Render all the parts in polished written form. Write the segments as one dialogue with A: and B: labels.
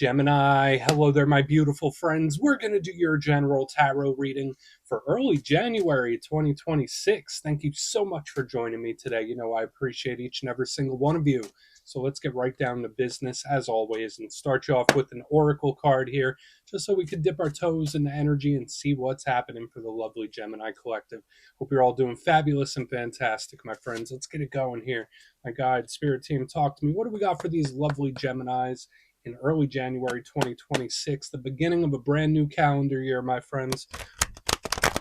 A: Gemini. Hello there, my beautiful friends. We're going to do your general tarot reading for early January 2026. Thank you so much for joining me today. You know, I appreciate each and every single one of you. So let's get right down to business as always and start you off with an oracle card here, just so we could dip our toes in the energy and see what's happening for the lovely Gemini collective. Hope you're all doing fabulous and fantastic, my friends. Let's get it going here. My guide, spirit team, talk to me. What do we got for these lovely Geminis in early January 2026, the beginning of a brand new calendar year, my friends?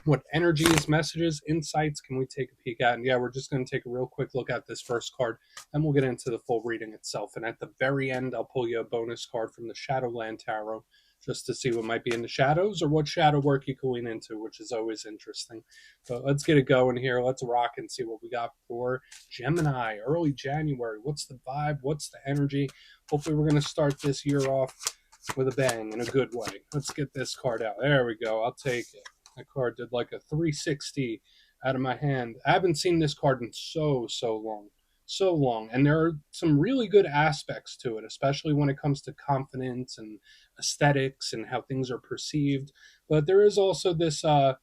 A: What energies, messages, insights can we take a peek at? And yeah, we're just going to take a real quick look at this first card, and we'll get into the full reading itself. And at the very end, I'll pull you a bonus card from the Shadowland Tarot, just to see what might be in the shadows or what shadow work you can lean into, which is always interesting. But let's get it going here. Let's rock and see what we got for Gemini, early January. What's the vibe? What's the energy? Hopefully we're going to start this year off with a bang in a good way. Let's get this card out. There we go. I'll take it. That card did like a 360 out of my hand. I haven't seen this card in so long. And there are some really good aspects to it, especially when it comes to confidence and aesthetics and how things are perceived. But there is also this, I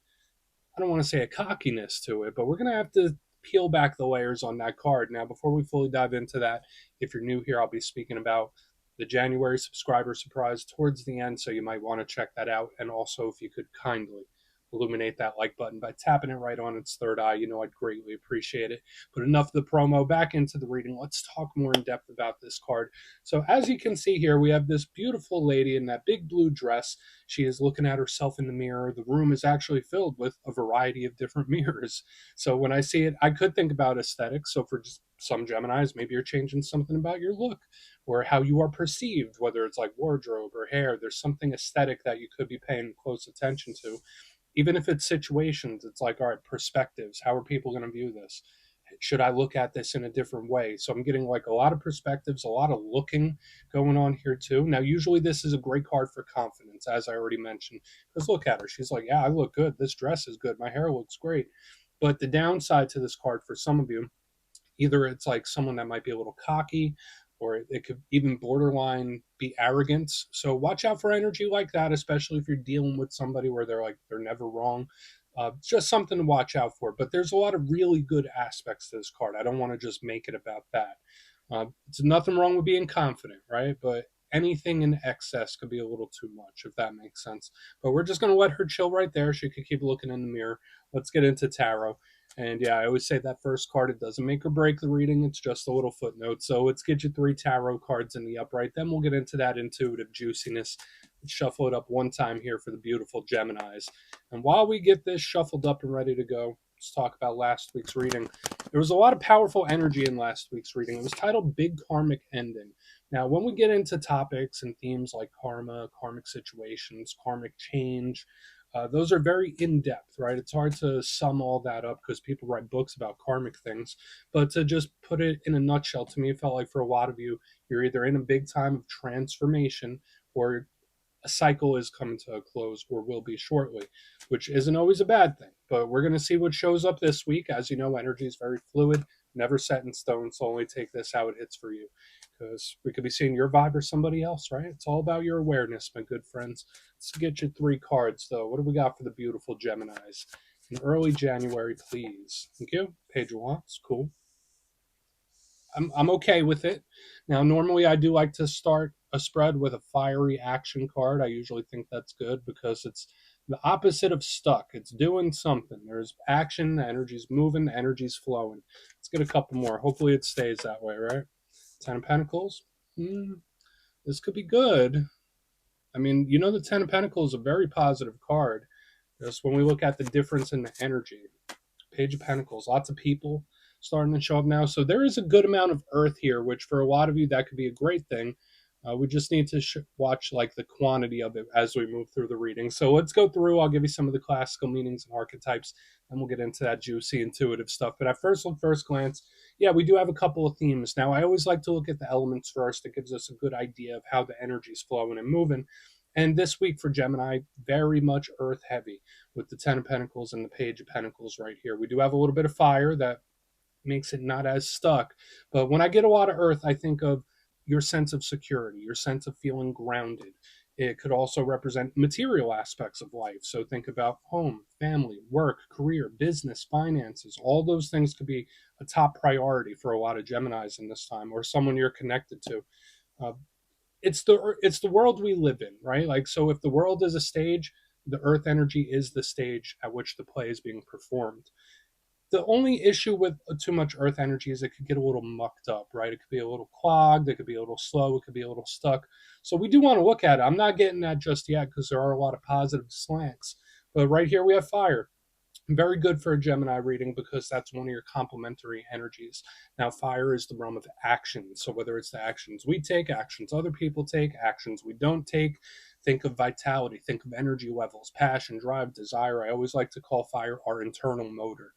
A: don't want to say a cockiness to it, but we're going to have to peel back the layers on that card. Now, before we fully dive into that, if you're new here, I'll be speaking about the January subscriber surprise towards the end, so you might want to check that out. And also, if you could kindly illuminate that like button by tapping it right on its third eye, you know, I'd greatly appreciate it. But enough of the promo, back into the reading. Let's talk more in depth about this card. So as you can see here, we have this beautiful lady in that big blue dress. She is looking at herself in the mirror. The room is actually filled with a variety of different mirrors. So when I see it, I could think about aesthetics. So for just some Geminis, maybe you're changing something about your look or how you are perceived, whether it's like wardrobe or hair. There's something aesthetic that you could be paying close attention to. Even if it's situations, it's like, all right, perspectives. How are people going to view this? Should I look at this in a different way? So I'm getting like a lot of perspectives, a lot of looking going on here too. Now, usually this is a great card for confidence, as I already mentioned, because look at her. She's like, yeah, I look good. This dress is good. My hair looks great. But the downside to this card for some of you, either it's like someone that might be a little cocky, or it could even borderline be arrogance. So watch out for energy like that, especially if you're dealing with somebody where they're never wrong. Just something to watch out for. But there's a lot of really good aspects to this card. I don't want to just make it about that. It's nothing wrong with being confident, right? But anything in excess could be a little too much, if that makes sense. But we're just going to let her chill right there. She could keep looking in the mirror. Let's get into tarot. And yeah, I always say that first card, it doesn't make or break the reading. It's just a little footnote. So let's get you 3 tarot cards in the upright. Then we'll get into that intuitive juiciness. Let's shuffle it up one time here for the beautiful Geminis. And while we get this shuffled up and ready to go, let's talk about last week's reading. There was a lot of powerful energy in last week's reading. It was titled Big Karmic Ending. Now, when we get into topics and themes like karma, karmic situations, karmic change, those are very in-depth, right? It's hard to sum all that up because people write books about karmic things. But to just put it in a nutshell, to me, it felt like for a lot of you, you're either in a big time of transformation or a cycle is coming to a close or will be shortly, which isn't always a bad thing. But we're going to see what shows up this week. As you know, energy is very fluid, never set in stone. So only take this how it hits for you, because we could be seeing your vibe or somebody else, right? It's all about your awareness, my good friends. Let's get you 3 cards, though. What do we got for the beautiful Geminis in early January, please? Thank you. Page of Wands. Cool. I'm okay with it. Now, normally I do like to start a spread with a fiery action card. I usually think that's good because it's the opposite of stuck. It's doing something. There's action, the energy's moving, the energy's flowing. Let's get a couple more. Hopefully it stays that way, right? 10 of Pentacles. This could be good. I mean, you know, the 10 of Pentacles is a very positive card. Just when we look at the difference in the energy. Page of Pentacles, lots of people starting to show up now. So there is a good amount of earth here, which for a lot of you, that could be a great thing. We just need to watch like the quantity of it as we move through the reading. So let's go through. I'll give you some of the classical meanings and archetypes, and we'll get into that juicy intuitive stuff. But at first glance, yeah, we do have a couple of themes. Now, I always like to look at the elements first. It gives us a good idea of how the energy is flowing and moving. And this week for Gemini, very much earth heavy with the 10 of Pentacles and the Page of Pentacles right here. We do have a little bit of fire that makes it not as stuck. But when I get a lot of earth, I think of, your sense of security, your sense of feeling grounded. It could also represent material aspects of life. So think about home, family, work, career, business, finances. All those things could be a top priority for a lot of Geminis in this time, or someone you're connected to. Uh, it's the world we live in, right? Like, so if the world is a stage, the earth energy is the stage at which the play is being performed. The only issue with too much earth energy is it could get a little mucked up, right? It could be a little clogged, it could be a little slow, it could be a little stuck. So we do want to look at it. I'm not getting that just yet because there are a lot of positive slants. But right here we have fire. Very good for a Gemini reading because that's one of your complementary energies. Now, fire is the realm of action. So, whether it's the actions we take, actions other people take, actions we don't take, think of vitality, think of energy levels, passion, drive, desire. I always like to call fire our internal motor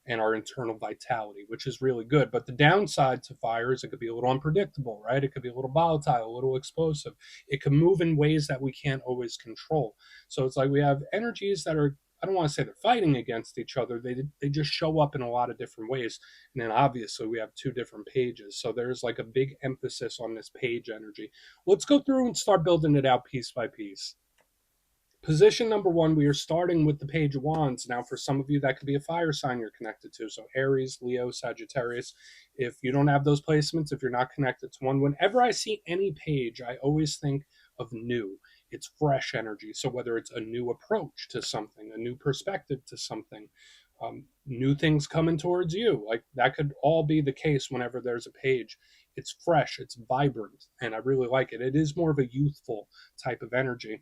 A: and our internal vitality, which is really good. But the downside to fire is it could be a little unpredictable, right? It could be a little volatile, a little explosive. It can move in ways that we can't always control. So it's like we have energies that are, I don't want to say they're fighting against each other. They just show up in a lot of different ways. And then obviously we have two different pages. So there's like a big emphasis on this page energy. Let's go through and start building it out piece by piece. Position number one, we are starting with the Page of Wands. Now, for some of you, that could be a fire sign you're connected to. So Aries, Leo, Sagittarius. If you don't have those placements, if you're not connected to one, whenever I see any page, I always think of new. It's fresh energy. So whether it's a new approach to something, a new perspective to something, new things coming towards you, like that could all be the case whenever there's a page. It's fresh, it's vibrant, and I really like it. It is more of a youthful type of energy.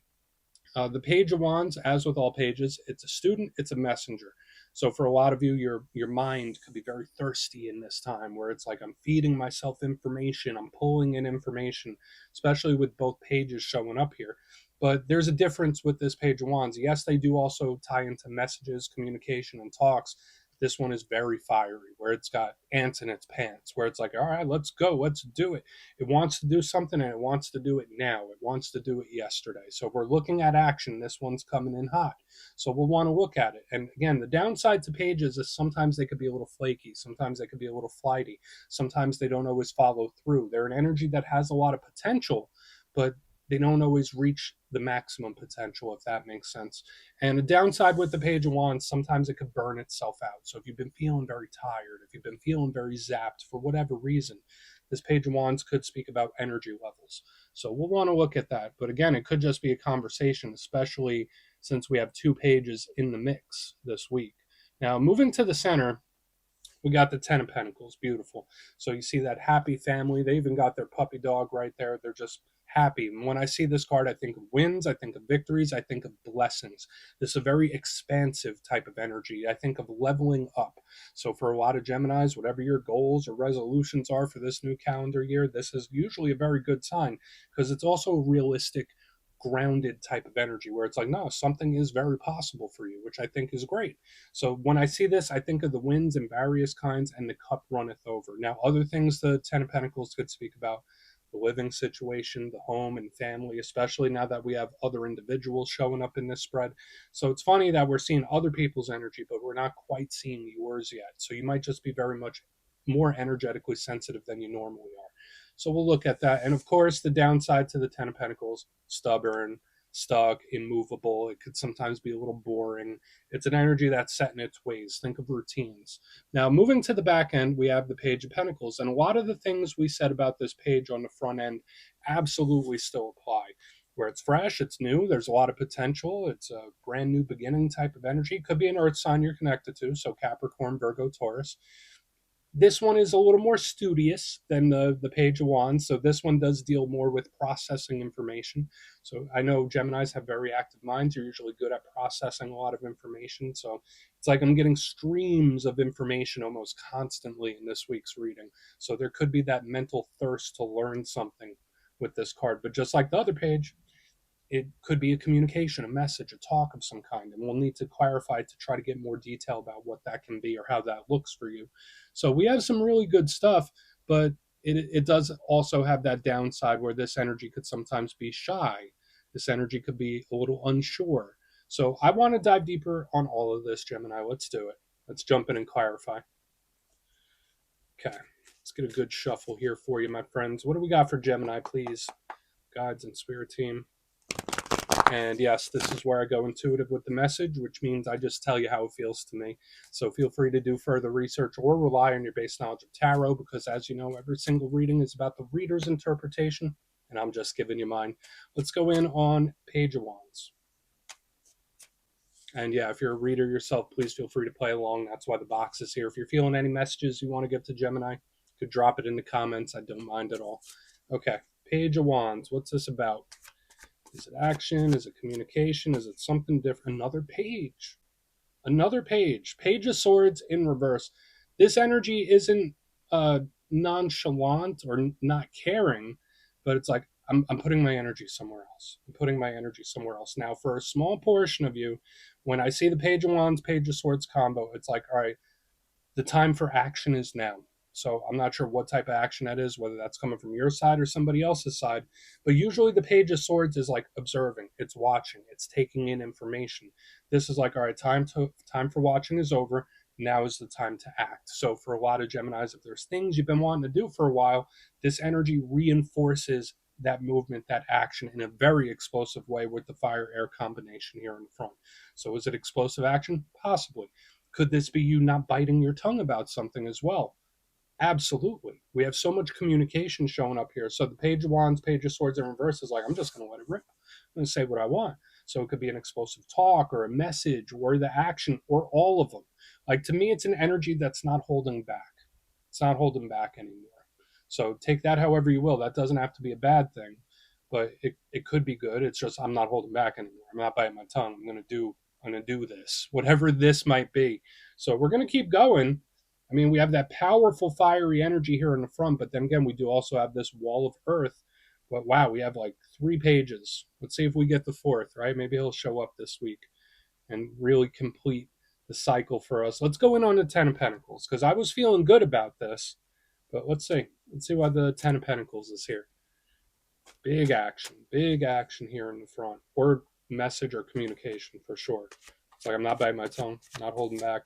A: The Page of Wands, as with all pages, it's a student, it's a messenger. So for a lot of you, your mind could be very thirsty in this time, where it's like I'm feeding myself information, I'm pulling in information, especially with both pages showing up here. But there's a difference with this Page of Wands. Yes, they do also tie into messages, communication, and talks. This one is very fiery, where it's got ants in its pants, where it's like, all right, let's go, let's do it. It wants to do something and it wants to do it now. It wants to do it yesterday. So if we're looking at action, this one's coming in hot. So we'll want to look at it. And again, the downside to pages is sometimes they could be a little flaky. Sometimes they could be a little flighty. Sometimes they don't always follow through. They're an energy that has a lot of potential, but they don't always reach the maximum potential, if that makes sense. And the downside with the Page of Wands, sometimes it could burn itself out. So if you've been feeling very tired, if you've been feeling very zapped for whatever reason, this Page of Wands could speak about energy levels. So we'll want to look at that. But again, it could just be a conversation, especially since we have two pages in the mix this week. Now, moving to the center, we got the Ten of Pentacles. Beautiful. So you see that happy family. They even got their puppy dog right there. They're just happy. And when I see this card, I think of wins, I think of victories, I think of blessings. This is a very expansive type of energy. I think of leveling up. So for a lot of Geminis, whatever your goals or resolutions are for this new calendar year, this is usually a very good sign because it's also a realistic, grounded type of energy where it's like, no, something is very possible for you, which I think is great. So when I see this, I think of the winds in various kinds and the cup runneth over. Now, other things the Ten of Pentacles could speak about: the living situation, the home and family, especially now that we have other individuals showing up in this spread. So it's funny that we're seeing other people's energy, but we're not quite seeing yours yet. So you might just be very much more energetically sensitive than you normally are. So we'll look at that. And of course, the downside to the Ten of Pentacles: stubborn, stuck, immovable. It could sometimes be a little boring. It's an energy that's set in its ways. Think of routines. Now, moving to the back end, we have the Page of Pentacles. And a lot of the things we said about this page on the front end absolutely still apply. Where it's fresh, it's new, there's a lot of potential, it's a brand new beginning type of energy. It could be an earth sign you're connected to, so Capricorn, Virgo, Taurus. This one is a little more studious than the Page of Wands. So this one does deal more with processing information. So I know Geminis have very active minds. You're usually good at processing a lot of information. So it's like I'm getting streams of information almost constantly in this week's reading. So there could be that mental thirst to learn something with this card. But just like the other page, it could be a communication, a message, a talk of some kind, and we'll need to clarify to try to get more detail about what that can be or how that looks for you. So we have some really good stuff, but it does also have that downside where this energy could sometimes be shy. This energy could be a little unsure. So I want to dive deeper on all of this, Gemini. Let's do it. Let's jump in and clarify. Okay. Let's get a good shuffle here for you, my friends. What do we got for Gemini, please? Guides and spirit team. And yes, this is where I go intuitive with the message, which means I just tell you how it feels to me. So feel free to do further research or rely on your base knowledge of tarot, because as you know, every single reading is about the reader's interpretation, and I'm just giving you mine. Let's go in on Page of Wands. And yeah, if you're a reader yourself, please feel free to play along. That's why the box is here. If you're feeling any messages you want to give to Gemini, you could drop it in the comments. I don't mind at all. Okay, Page of Wands. What's this about? Is it action? Is it communication? Is it something different? Another page. Another page. Page of Swords in reverse. This energy isn't nonchalant or not caring, but it's like, I'm putting my energy somewhere else. I'm putting my energy somewhere else. Now, for a small portion of you, when I see the Page of Wands, Page of Swords combo, it's like, all right, the time for action is now. So I'm not sure what type of action that is, whether that's coming from your side or somebody else's side. But usually the Page of Swords is like observing, it's watching, it's taking in information. This is like, all right, time for watching is over. Now is the time to act. So for a lot of Geminis, if there's things you've been wanting to do for a while, this energy reinforces that movement, that action in a very explosive way with the fire air combination here in the front. So is it explosive action? Possibly. Could this be you not biting your tongue about something as well? Absolutely. We have so much communication showing up here. So the Page of Wands, Page of Swords in reverse is like, I'm just going to let it rip. I'm going to say what I want. So it could be an explosive talk or a message or the action or all of them. Like, to me, it's an energy that's not holding back. It's not holding back anymore. So take that however you will. That doesn't have to be a bad thing, but it could be good. It's just, I'm not holding back anymore. I'm not biting my tongue. I'm going to do this, whatever this might be. So we're going to keep going. I mean, we have that powerful fiery energy here in the front, but then again, we do also have this wall of earth. But wow, we have like 3 pages. Let's see if we get the 4th, right? Maybe he'll show up this week and really complete the cycle for us. Let's go in on the 10 of Pentacles, because I was feeling good about this. But let's see. Let's see why the 10 of Pentacles is here. Big action here in the front. Or message or communication for sure. It's like, I'm not biting my tongue, not holding back.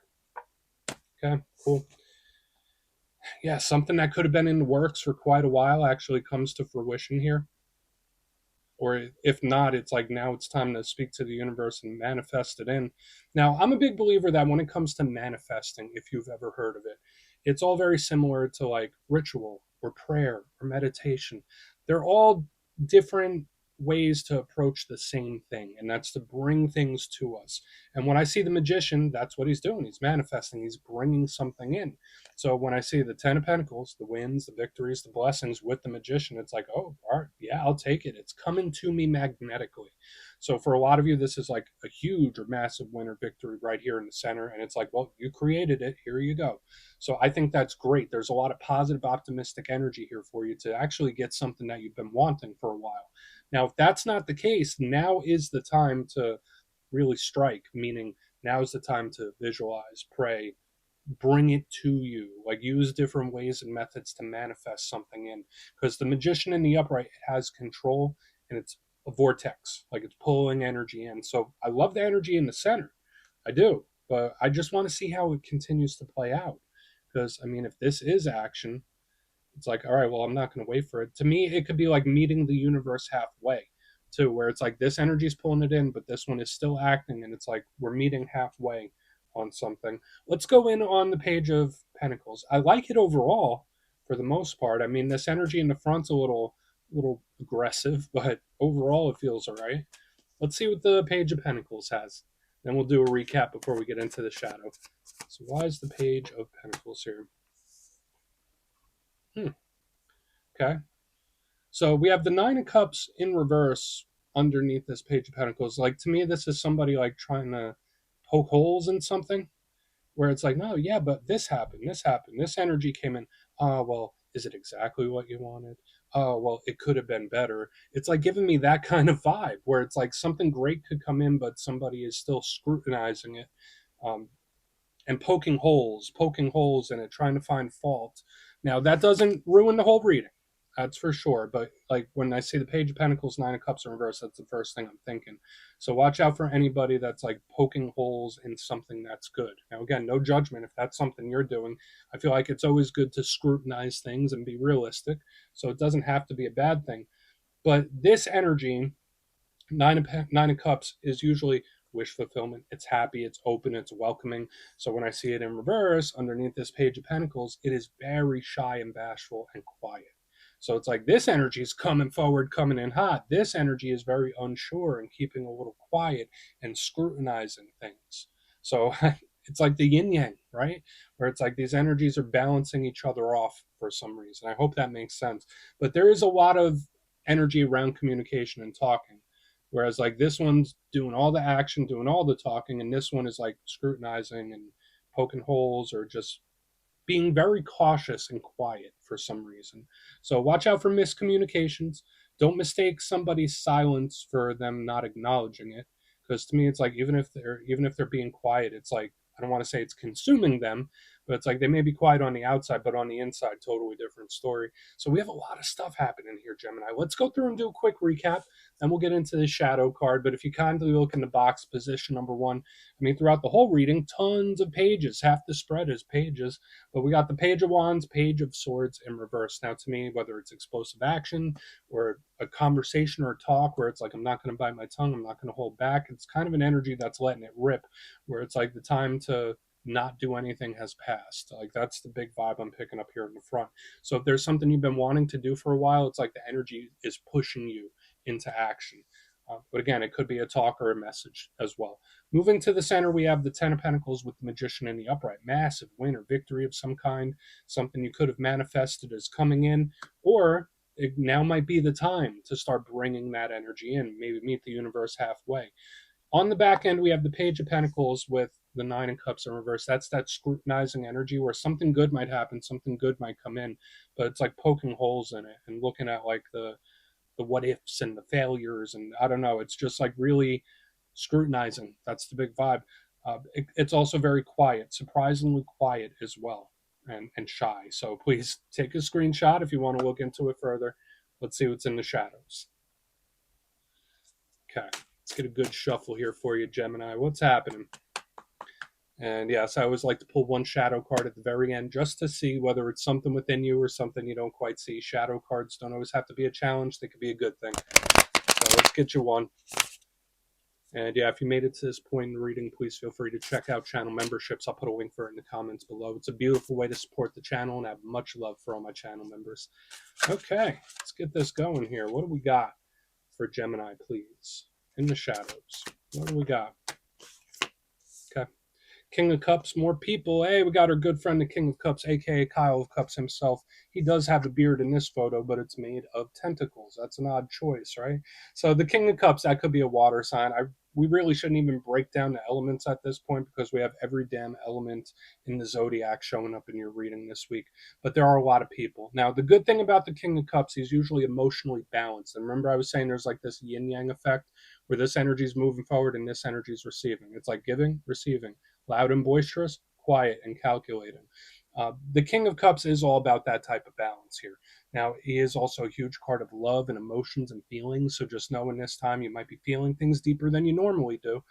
A: Okay, cool. Yeah, something that could have been in the works for quite a while actually comes to fruition here. Or if not, it's like, now it's time to speak to the universe and manifest it in. Now, I'm a big believer that when it comes to manifesting, if you've ever heard of it, it's all very similar to like ritual or prayer or meditation. They're all different ways to approach the same thing, and that's to bring things to us. And when I see the magician, that's what he's doing. He's manifesting, he's bringing something in. So when I see the 10 of Pentacles, the wins, the victories, the blessings with the magician, it's like, oh, all right, yeah, I'll take it. It's coming to me magnetically. So for a lot of you, this is like a huge or massive win or victory right here in the center. And it's like, well, you created it. Here you go. So I think that's great. There's a lot of positive, optimistic energy here for you to actually get something that you've been wanting for a while. Now, if that's not the case, now is the time to really strike, meaning now is the time to visualize, pray, bring it to you, like use different ways and methods to manifest something in, because the magician in the upright has control, and it's a vortex, like it's pulling energy in. So I love the energy in the center, I do, but I just want to see how it continues to play out, because I mean, if this is action, it's like, all right, well, I'm not going to wait for it. To me, it could be like meeting the universe halfway too, where it's like this energy is pulling it in, but this one is still acting, and it's like we're meeting halfway on something. Let's go in on the Page of Pentacles. I like it overall for the most part. I mean, this energy in the front's a little aggressive, but overall it feels all right. Let's see what the Page of Pentacles has. Then we'll do a recap before we get into the shadow. So why is the Page of Pentacles here? Okay. So we have the 9 of Cups in reverse underneath this Page of Pentacles. Like, to me, this is somebody like trying to poke holes in something, where it's like, no, yeah, but this happened, this energy came in. Oh, well, is it exactly what you wanted? Oh, well, it could have been better. It's like giving me that kind of vibe, where it's like something great could come in, but somebody is still scrutinizing it, and poking holes in it, trying to find fault. Now, that doesn't ruin the whole reading. That's for sure. But like when I see the Page of Pentacles, Nine of Cups in reverse, that's the first thing I'm thinking. So watch out for anybody that's like poking holes in something that's good. Now, again, no judgment if that's something you're doing. I feel like it's always good to scrutinize things and be realistic. So it doesn't have to be a bad thing. But this energy, Nine of Cups, is usually wish fulfillment. It's happy, it's open, it's welcoming. So when I see it in reverse underneath this Page of Pentacles, it is very shy and bashful and quiet. So it's like this energy is coming forward, coming in hot. This energy is very unsure and keeping a little quiet and scrutinizing things. So it's like the yin yang, right? Where it's like these energies are balancing each other off for some reason. I hope that makes sense. But there is a lot of energy around communication and talking. Whereas like this one's doing all the action, doing all the talking, and this one is like scrutinizing and poking holes or just being very cautious and quiet for some reason. So watch out for miscommunications. Don't mistake somebody's silence for them not acknowledging it. Because to me, it's like even if they're being quiet, it's like I don't want to say it's consuming them, but it's like they may be quiet on the outside, but on the inside, totally different story. So we have a lot of stuff happening here, Gemini. Let's go through and do a quick recap, then we'll get into the shadow card. But if you kindly look in the box, position number one, I mean, throughout the whole reading, tons of pages. Half the spread is pages. But we got the Page of Wands, Page of Swords in reverse. Now, to me, whether it's explosive action or a conversation or a talk where it's like, I'm not going to bite my tongue, I'm not going to hold back, it's kind of an energy that's letting it rip, where it's like the time to not do anything has passed. Like that's the big vibe I'm picking up here in the front. So if there's something you've been wanting to do for a while, it's like the energy is pushing you into action. But again, it could be a talk or a message as well. Moving to the center, we have the Ten of Pentacles with the Magician in the upright. Massive win or victory of some kind, something you could have manifested as coming in, or it now might be the time to start bringing that energy in, maybe meet the universe halfway. On the back end, we have the Page of Pentacles with the Nine of Cups in reverse. That's that scrutinizing energy where something good might happen, something good might come in, but it's like poking holes in it and looking at like the what ifs and the failures, and I don't know, it's just like really scrutinizing. That's the big vibe. It's also very quiet, surprisingly quiet as well, and shy. So please take a screenshot if you want to look into it further. Let's see what's in the shadows. Okay, let's get a good shuffle here for you, Gemini. What's happening? And yes, I always like to pull one shadow card at the very end just to see whether it's something within you or something you don't quite see. Shadow cards don't always have to be a challenge, they could be a good thing. So let's get you one. And yeah, if you made it to this point in the reading, please feel free to check out channel memberships. I'll put a link for it in the comments below. It's a beautiful way to support the channel, and I have much love for all my channel members. Okay, let's get this going here. What do we got for Gemini, please? In the shadows. What do we got? Okay. King of Cups, more people. Hey, we got our good friend, the King of Cups, aka Kyle of Cups himself. He does have a beard in this photo, but it's made of tentacles. That's an odd choice, right? So the King of Cups, that could be a water sign. We really shouldn't even break down the elements at this point because we have every damn element in the zodiac showing up in your reading this week. But there are a lot of people. Now, the good thing about the King of Cups, he's usually emotionally balanced. And remember, I was saying there's like this yin yang effect where this energy is moving forward and this energy is receiving. It's like giving, receiving. Loud and boisterous, quiet and calculating. The King of Cups is all about that type of balance here. Now, he is also a huge card of love and emotions and feelings. So just know in this time you might be feeling things deeper than you normally do,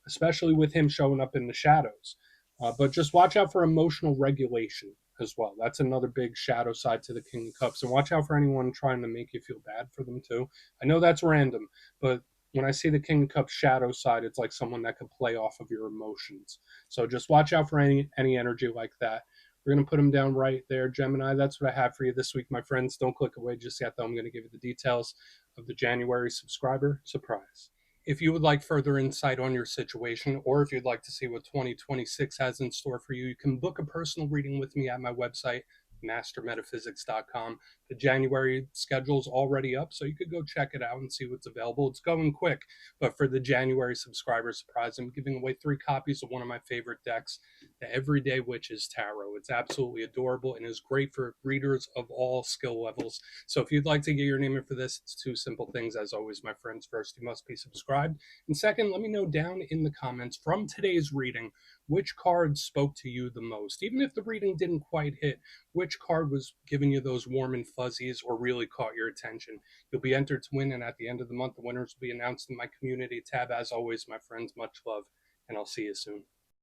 A: especially with him showing up in the shadows. But just watch out for emotional regulation as well. That's another big shadow side to the King of Cups. And watch out for anyone trying to make you feel bad for them too. I know that's random, but when I see the King of Cups shadow side, it's like someone that could play off of your emotions. So just watch out for any energy like that. We're going to put them down right there, Gemini. That's what I have for you this week, my friends. Don't click away just yet, though. I'm going to give you the details of the January subscriber surprise. If you would like further insight on your situation, or if you'd like to see what 2026 has in store for you, you can book a personal reading with me at my website, mastermetaphysics.com. The January schedule's already up, so you could go check it out and see what's available. It's going quick, but for the January subscriber surprise, I'm giving away 3 copies of one of my favorite decks, the Everyday Witches Tarot. It's absolutely adorable and is great for readers of all skill levels. So if you'd like to get your name in for this, it's 2 simple things, as always, my friends. First, you must be subscribed, and second, let me know down in the comments from today's reading which card spoke to you the most. Even if the reading didn't quite hit, which card was giving you those warm and fuzzies or really caught your attention. You'll be entered to win, and at the end of the month, the winners will be announced in my community tab. As always, my friends, much love, and I'll see you soon.